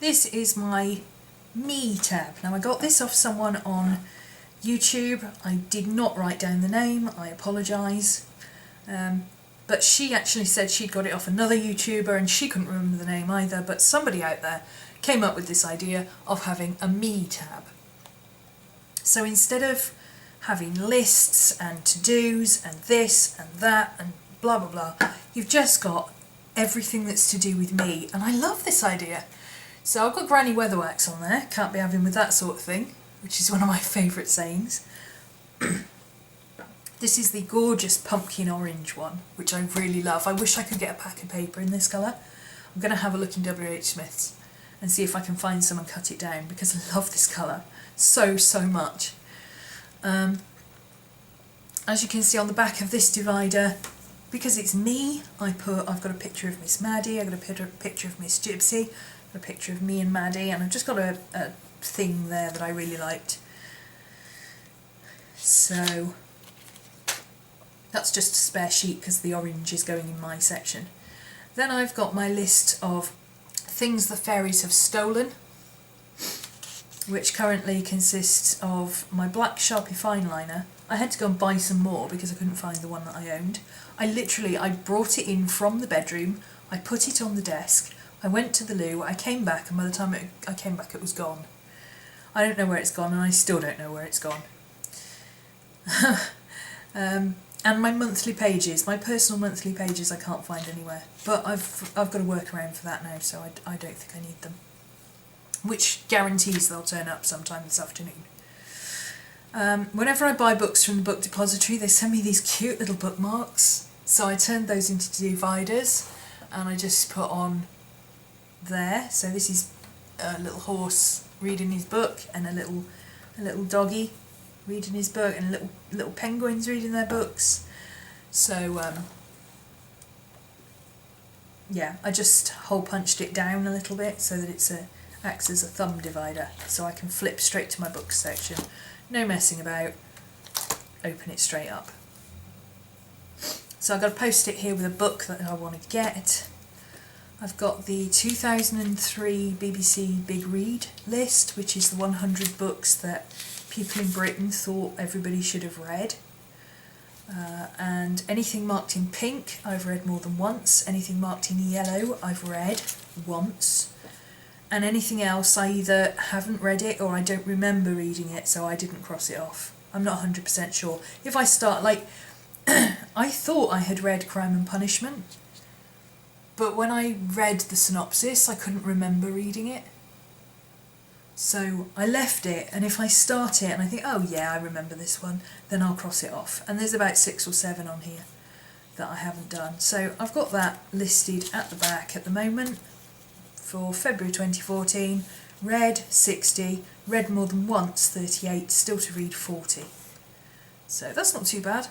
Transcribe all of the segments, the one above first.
this is my Me tab. Now I got this off someone on YouTube. I did not write down the name, I apologise. But she actually said she'd got it off another YouTuber and she couldn't remember the name either, but somebody out there came up with this idea of having a Me tab. So instead of having lists and to-dos and this and that and blah blah blah, you've just got everything that's to do with me, and I love this idea. So I've got Granny Weatherwax on there, can't be having with that sort of thing, which is one of my favourite sayings. This is the gorgeous pumpkin orange one, which I really love. I wish I could get a pack of paper in this colour. I'm going to have a look in WH Smith's and see if I can find some and cut it down, because I love this colour so much. As you can see on the back of this divider, because it's me, I've got a picture of Miss Maddie, I've got a picture of Miss Gypsy, a picture of me and Maddie, and I've just got a thing there that I really liked. So that's just a spare sheet because the orange is going in my section. Then I've got my list of things the fairies have stolen, which currently consists of my black Sharpie fine liner. I had to go and buy some more because I couldn't find the one that I owned. I brought it in from the bedroom, I put it on the desk, I went to the loo, I came back, and by the time I came back it was gone. I don't know where it's gone, and I still don't know where it's gone. And my monthly pages, my personal monthly pages, I can't find anywhere. But I've got a workaround for that now, so I don't think I need them. Which guarantees they'll turn up sometime this afternoon. Whenever I buy books from the book depository, they send me these cute little bookmarks. So I turned those into dividers, and I just put on there. So this is a little horse reading his book, and a little doggy reading his book, and little penguins reading their books. So yeah, I just hole punched it down a little bit so that it acts as a thumb divider, so I can flip straight to my books section. No messing about, open it straight up. So I've got a post-it here with a book that I want to get. I've got the 2003 BBC Big Read list, which is the 100 books that people in Britain thought everybody should have read. And anything marked in pink I've read more than once, anything marked in yellow I've read once, and anything else I either haven't read it or I don't remember reading it, so I didn't cross it off. I'm not 100% sure. If I start, like, I thought I had read Crime and Punishment, but when I read the synopsis I couldn't remember reading it. So I left it, and if I start it and I think, oh yeah, I remember this one, then I'll cross it off. And there's about 6 or 7 on here that I haven't done. So I've got that listed at the back at the moment for February 2014. Read 60, read more than once 38, still to read 40. So that's not too bad.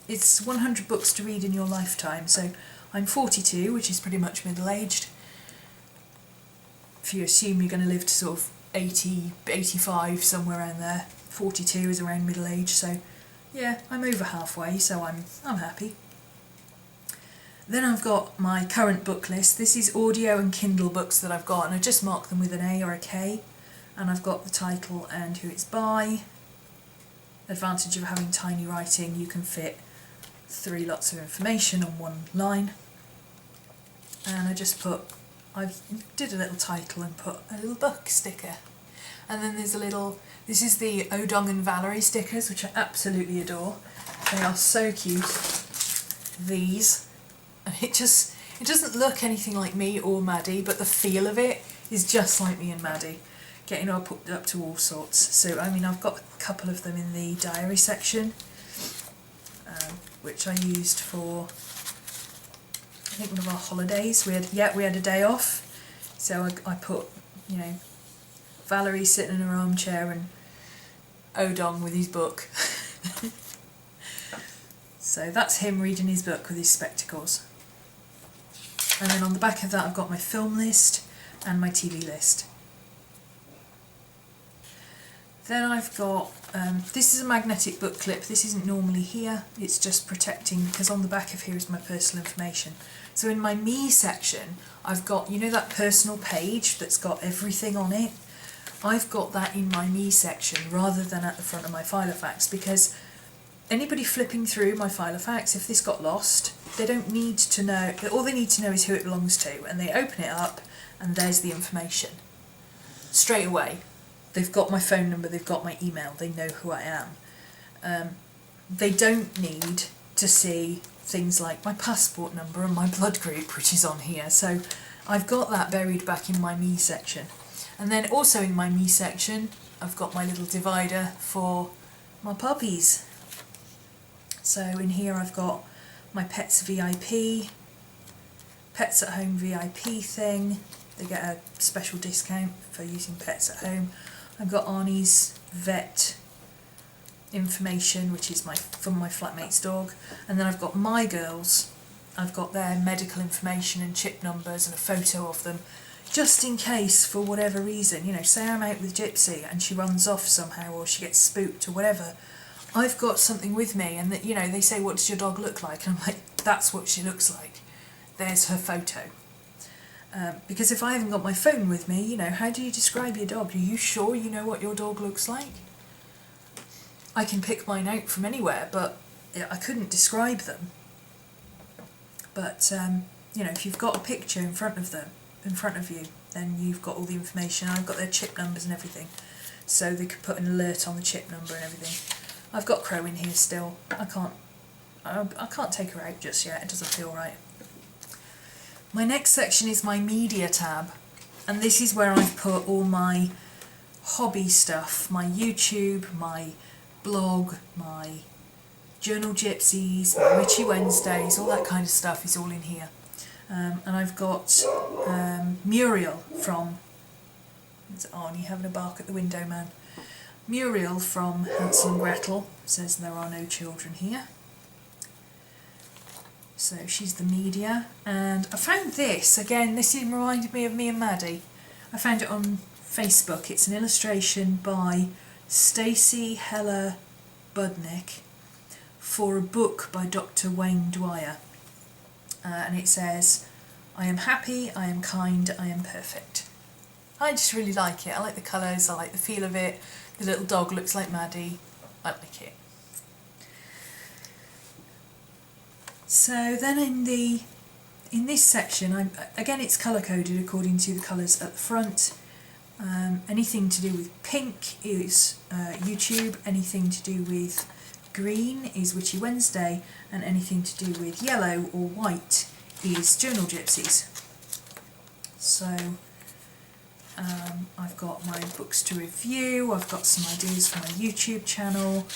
It's 100 books to read in your lifetime, so I'm 42, which is pretty much middle-aged. If you assume you're going to live to sort of 80, 85, somewhere around there. 42 is around middle age, so yeah, I'm over halfway, so I'm happy. Then I've got my current book list. This is audio and Kindle books that I've got, and I just mark them with an A or a K, and I've got the title and who it's by. Advantage of having tiny writing, you can fit 3 lots of information on one line. And I did a little title and put a little book sticker. And then there's this is the Odong and Valerie stickers, which I absolutely adore. They are so cute. These. And it doesn't look anything like me or Maddie, but the feel of it is just like me and Maddie. Getting her put up to all sorts. So, I mean, I've got a couple of them in the diary section, which I used for, I think, one of our holidays. We had a day off, so I put, you know, Valerie sitting in her armchair and Odong with his book. So that's him reading his book with his spectacles. And then on the back of that I've got my film list and my TV list. Then I've got, this is a magnetic book clip. This isn't normally here. It's just protecting, because on the back of here is my personal information. So in my Me section, I've got, you know that personal page that's got everything on it? I've got that in my Me section rather than at the front of my Filofax, because anybody flipping through my Filofax, if this got lost, they don't need to know, all they need to know is who it belongs to, and they open it up and there's the information. Straight away. They've got my phone number, they've got my email, they know who I am. They don't need to see things like my passport number and my blood group, which is on here. So I've got that buried back in my Me section. And then also in my Me section, I've got my little divider for my puppies. So in here I've got my Pets VIP, Pets at Home VIP thing. They get a special discount for using Pets at Home. I've got Arnie's vet information, which is from my flatmate's dog. And then I've got my girls. I've got their medical information and chip numbers and a photo of them, just in case, for whatever reason, you know, say I'm out with Gypsy and she runs off somehow or she gets spooked or whatever, I've got something with me, and that, you know, they say, what does your dog look like? And I'm like, that's what she looks like. There's her photo. Because if I haven't got my phone with me, you know, how do you describe your dog? Are you sure you know what your dog looks like? I can pick mine out from anywhere, but I couldn't describe them. But, you know, if you've got a picture in front of you, then you've got all the information. I've got their chip numbers and everything, so they could put an alert on the chip number and everything. I've got Crow in here still. I can't take her out just yet, it doesn't feel right. My next section is my media tab, and this is where I've put all my hobby stuff, my YouTube, my blog, my Journal Gypsies, my Witchy Wednesdays, all that kind of stuff is all in here. And I've got Muriel from, it's Arnie having a bark at the window, man. Muriel from Hansel and Gretel says there are no children here. So she's the media. And I found this, again, this reminded me of me and Maddie. I found it on Facebook. It's an illustration by Stacey Heller Budnick for a book by Dr. Wayne Dwyer. And it says, I am happy, I am kind, I am perfect. I just really like it. I like the colours, I like the feel of it. The little dog looks like Maddie. I like it. So then in this section, again it's colour coded according to the colours at the front. Anything to do with pink is YouTube, anything to do with green is Witchy Wednesday, and anything to do with yellow or white is Journal Gypsies. So I've got my books to review, I've got some ideas for my YouTube channel,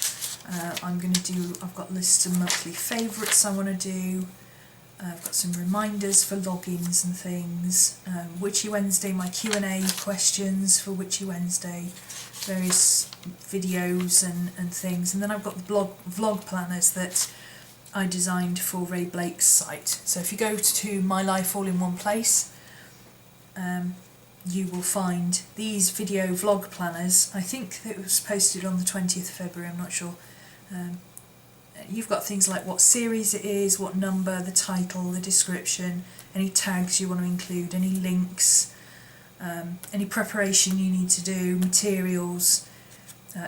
I've got lists of monthly favourites I want to do, I've got some reminders for logins and things, Witchy Wednesday, my Q&A questions for Witchy Wednesday, various videos and things, and then I've got the vlog planners that I designed for Ray Blake's site. So if you go to My Life All in One Place, you will find these video vlog planners. I think it was posted on the 20th of February, I'm not sure. You've got things like what series it is, what number, the title, the description, any tags you want to include, any links, any preparation you need to do, materials,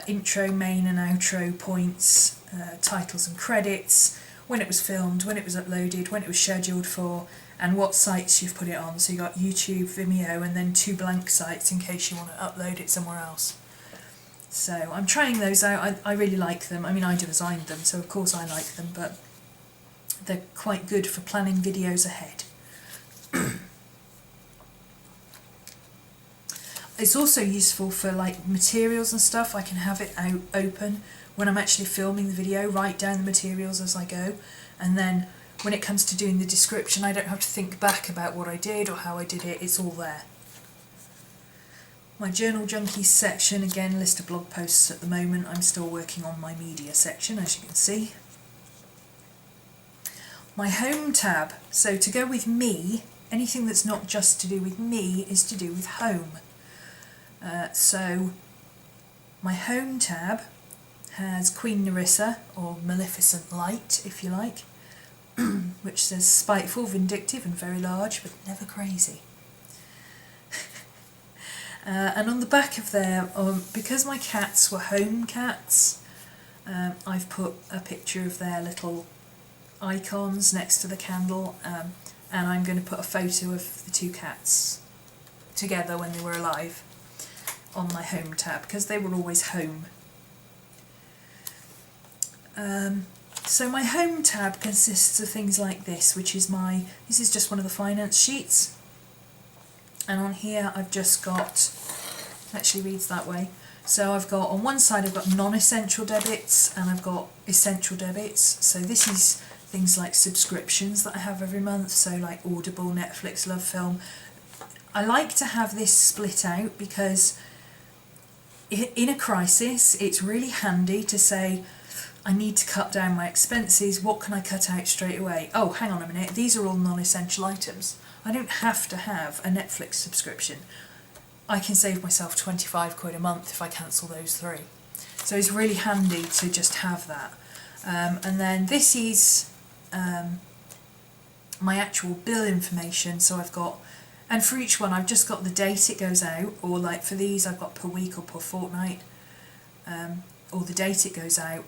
intro, main and outro points, titles and credits, when it was filmed, when it was uploaded, when it was scheduled for, and what sites you've put it on. So you've got YouTube, Vimeo, and then 2 blank sites in case you want to upload it somewhere else. So I'm trying those out. I really like them. I mean, I designed them, so of course I like them, but they're quite good for planning videos ahead. It's also useful for like materials and stuff. I can have it out open when I'm actually filming the video, write down the materials as I go, and then when it comes to doing the description, I don't have to think back about what I did or how I did it, it's all there. My Journal Junkies section, again, list of blog posts at the moment. I'm still working on my media section, as you can see. My home tab, so to go with me, anything that's not just to do with me is to do with home. So My home tab has Queen Nerissa, or Maleficent Light if you like, which says spiteful, vindictive and very large, but never crazy. And on the back of there, because my cats were home cats, I've put a picture of their little icons next to the candle, and I'm going to put a photo of the two cats together when they were alive on my home tab, because they were always home. So my home tab consists of things like this, which is this is just one of the finance sheets, and on here I've just got, actually reads that way, so I've got, on one side I've got non-essential debits and I've got essential debits. So this is things like subscriptions that I have every month, so like Audible, Netflix, Love Film. I like to have this split out because in a crisis it's really handy to say, I need to cut down my expenses, what can I cut out straight away? Oh, hang on a minute, these are all non-essential items. I don't have to have a Netflix subscription. I can save myself 25 quid a month if I cancel those 3. So it's really handy to just have that. And then this is my actual bill information. So I've got, and for each one I've just got the date it goes out, or like for these I've got per week or per fortnight, or the date it goes out,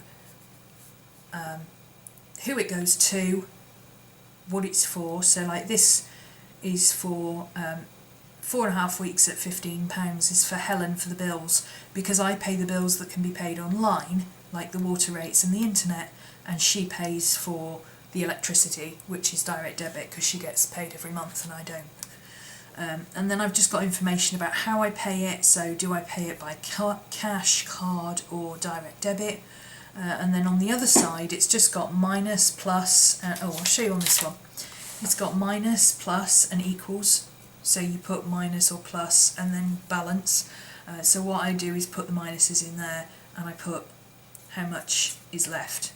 who it goes to, what it's for. So like this is for 4.5 weeks at £15 is for Helen for the bills, because I pay the bills that can be paid online, like the water rates and the internet, and she pays for the electricity, which is direct debit because she gets paid every month and I don't. And then I've just got information about how I pay it, so do I pay it by cash, card or direct debit. And then on the other side it's just got minus, plus, I'll show you on this one. It's got minus, plus and equals. So you put minus or plus and then balance. So what I do is put the minuses in there and I put how much is left.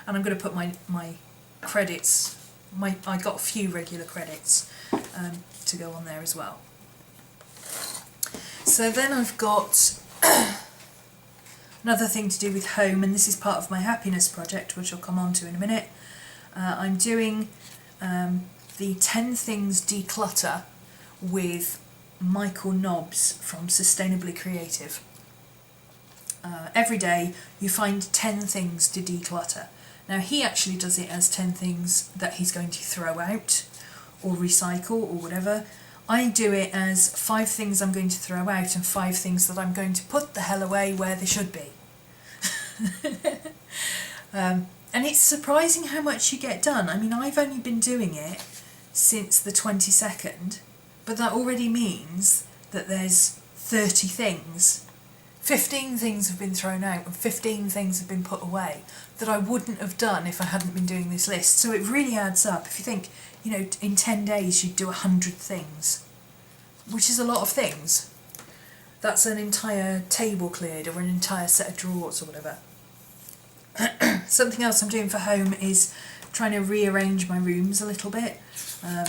And I'm going to put my credits, I got a few regular credits to go on there as well. So then I've got another thing to do with home, and this is part of my happiness project, which I'll come on to in a minute. I'm doing the 10 Things Declutter with Michael Nobbs from Sustainably Creative. Every day you find 10 things to declutter. Now he actually does it as 10 things that he's going to throw out or recycle or whatever. I do it as 5 things I'm going to throw out and 5 things that I'm going to put the hell away where they should be. And it's surprising how much you get done. I mean, I've only been doing it since the 22nd, but that already means that there's 30 things. 15 things have been thrown out and 15 things have been put away that I wouldn't have done if I hadn't been doing this list. So it really adds up. If you think, you know, in 10 days you'd do 100 things, which is a lot of things. That's an entire table cleared or an entire set of drawers or whatever. Something else I'm doing for home is trying to rearrange my rooms a little bit.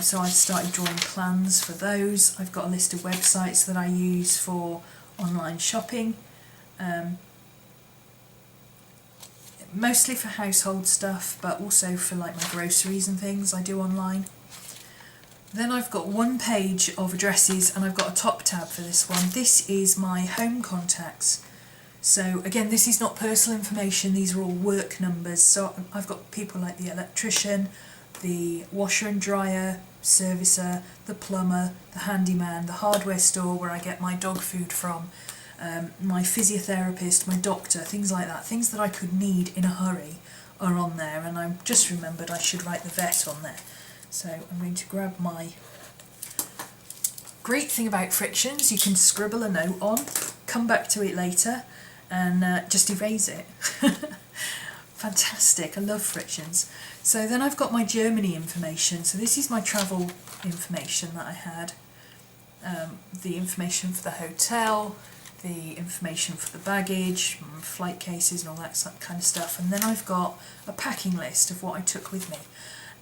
So I've started drawing plans for those. I've got a list of websites that I use for online shopping. Mostly for household stuff, but also for like my groceries and things I do online. Then I've got one page of addresses and I've got a top tab for this one. This is my home contacts. So again, this is not personal information, these are all work numbers. So I've got people like the electrician, the washer and dryer servicer, the plumber, the handyman, the hardware store where I get my dog food from, my physiotherapist, my doctor, things like that. Things that I could need in a hurry are on there, and I just remembered I should write the vet on there. So I'm going to grab my... Great thing about frictions, you can scribble a note on, come back to it later, and just erase it. Fantastic, I love frictions. So then I've got my Germany information. So this is my travel information that I had. The information for the hotel, the information for the baggage, flight cases and all that kind of stuff. And then I've got a packing list of what I took with me.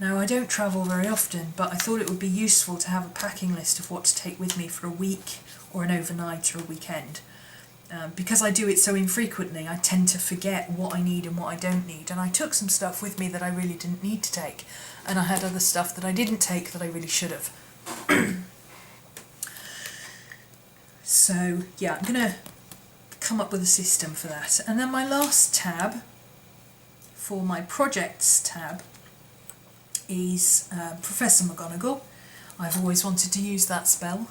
Now I don't travel very often, but I thought it would be useful to have a packing list of what to take with me for a week or an overnight or a weekend. Because I do it so infrequently, I tend to forget what I need and what I don't need. And I took some stuff with me that I really didn't need to take, and I had other stuff that I didn't take that I really should have. So yeah, I'm going to come up with a system for that. And then my last tab, for my projects tab, is Professor McGonagall. I've always wanted to use that spell.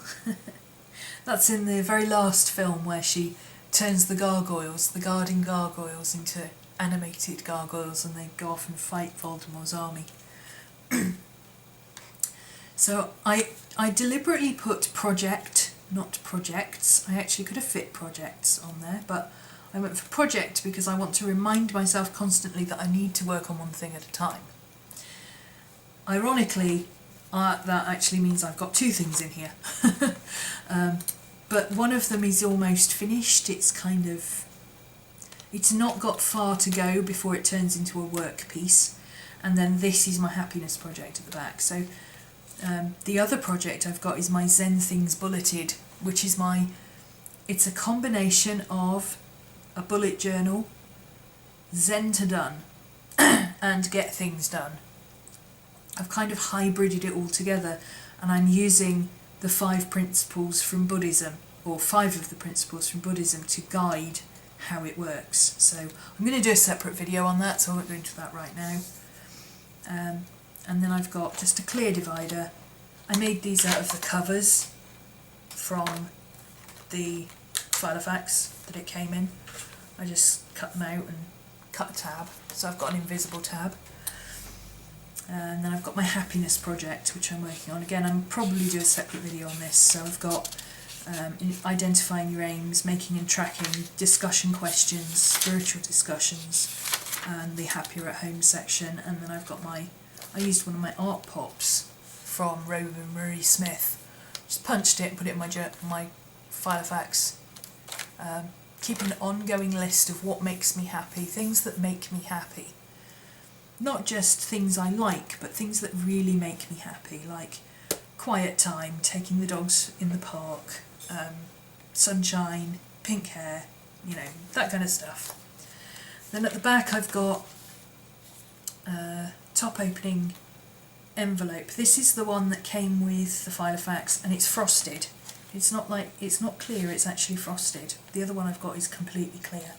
That's in the very last film where she turns the gargoyles, the guarding gargoyles, into animated gargoyles, and they go off and fight Voldemort's army. So I deliberately put project, not projects. I actually could have fit projects on there, but I went for project because I want to remind myself constantly that I need to work on one thing at a time. Ironically, that actually means I've got two things in here. But one of them is almost finished. It's not got far to go before it turns into a work piece. And then this is my happiness project at the back. So the other project I've got is my Zen Things Bulleted, which is it's a combination of a bullet journal, Zen to done, and get things done. I've kind of hybrided it all together, and I'm using the 5 principles from Buddhism, or 5 of the principles from Buddhism, to guide how it works. So I'm going to do a separate video on that, so I won't go into that right now. And then I've got just a clear divider. I made these out of the covers from the Filofax that it came in. I just cut them out and cut a tab, so I've got an invisible tab. And then I've got my happiness project, which I'm working on. Again, I'll probably do a separate video on this. So I've got identifying your aims, making and tracking, discussion questions, spiritual discussions, and the happier at home section. And then I've got I used one of my art pops from RhomanysRealm. Just punched it and put it in my Filofax. Keeping an ongoing list of what makes me happy, things that make me happy. Not just things I like, but things that really make me happy, like quiet time, taking the dogs in the park, sunshine, pink hair, that kind of stuff. Then at the back I've got a top opening envelope. This is the one that came with the Filofax, and it's frosted. It's not clear, it's actually frosted. The other one I've got is completely clear.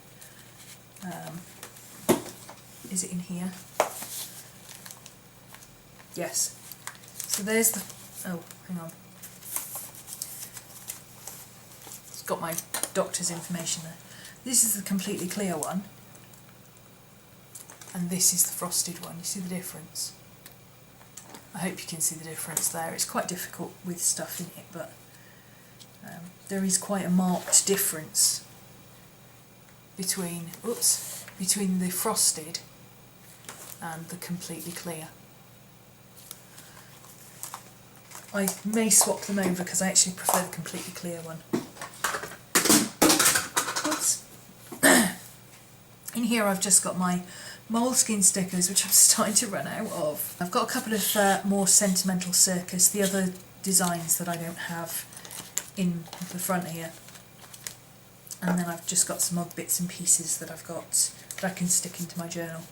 Is it in here? Yes. So there's the... Oh, hang on. It's got my doctor's information there. This is the completely clear one. And this is the frosted one. You see the difference? I hope you can see the difference there. It's quite difficult with stuff in it, but there is quite a marked difference between the frosted and the completely clear. I may swap them over because I actually prefer the completely clear one. Oops. In here I've just got my moleskin stickers, which I'm starting to run out of. I've got a couple of more sentimental circus, the other designs that I don't have in the front here. And then I've just got some odd bits and pieces that I've got that I can stick into my journal.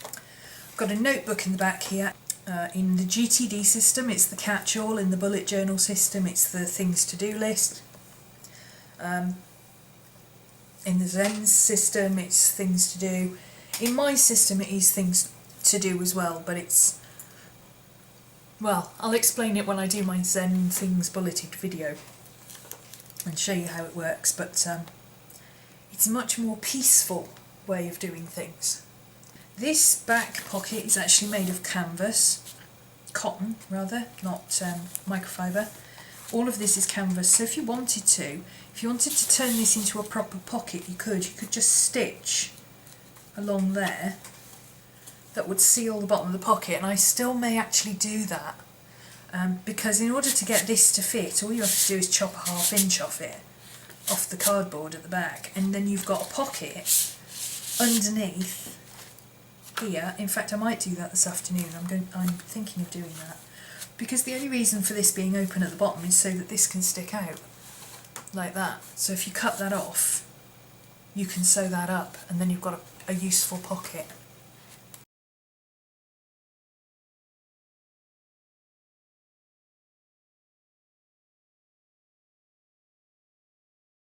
I've got a notebook in the back here. In the GTD system, it's the catch-all. In the bullet journal system, it's the things to do list. In the Zen system, it's things to do. In my system, it is things to do as well, but it's... Well, I'll explain it when I do my Zen Things Bulleted video and show you how it works, but it's a much more peaceful way of doing things. This back pocket is actually made of canvas, cotton rather, not microfiber. All of this is canvas, so if you wanted to turn this into a proper pocket, you could just stitch along there. That would seal the bottom of the pocket, and I still may actually do that, because in order to get this to fit, all you have to do is chop a 1/2 inch off it, off the cardboard at the back, and then you've got a pocket underneath here. In fact, I might do that this afternoon. I'm thinking of doing that, because the only reason for this being open at the bottom is so that this can stick out like that. So if you cut that off, you can sew that up and then you've got a useful pocket.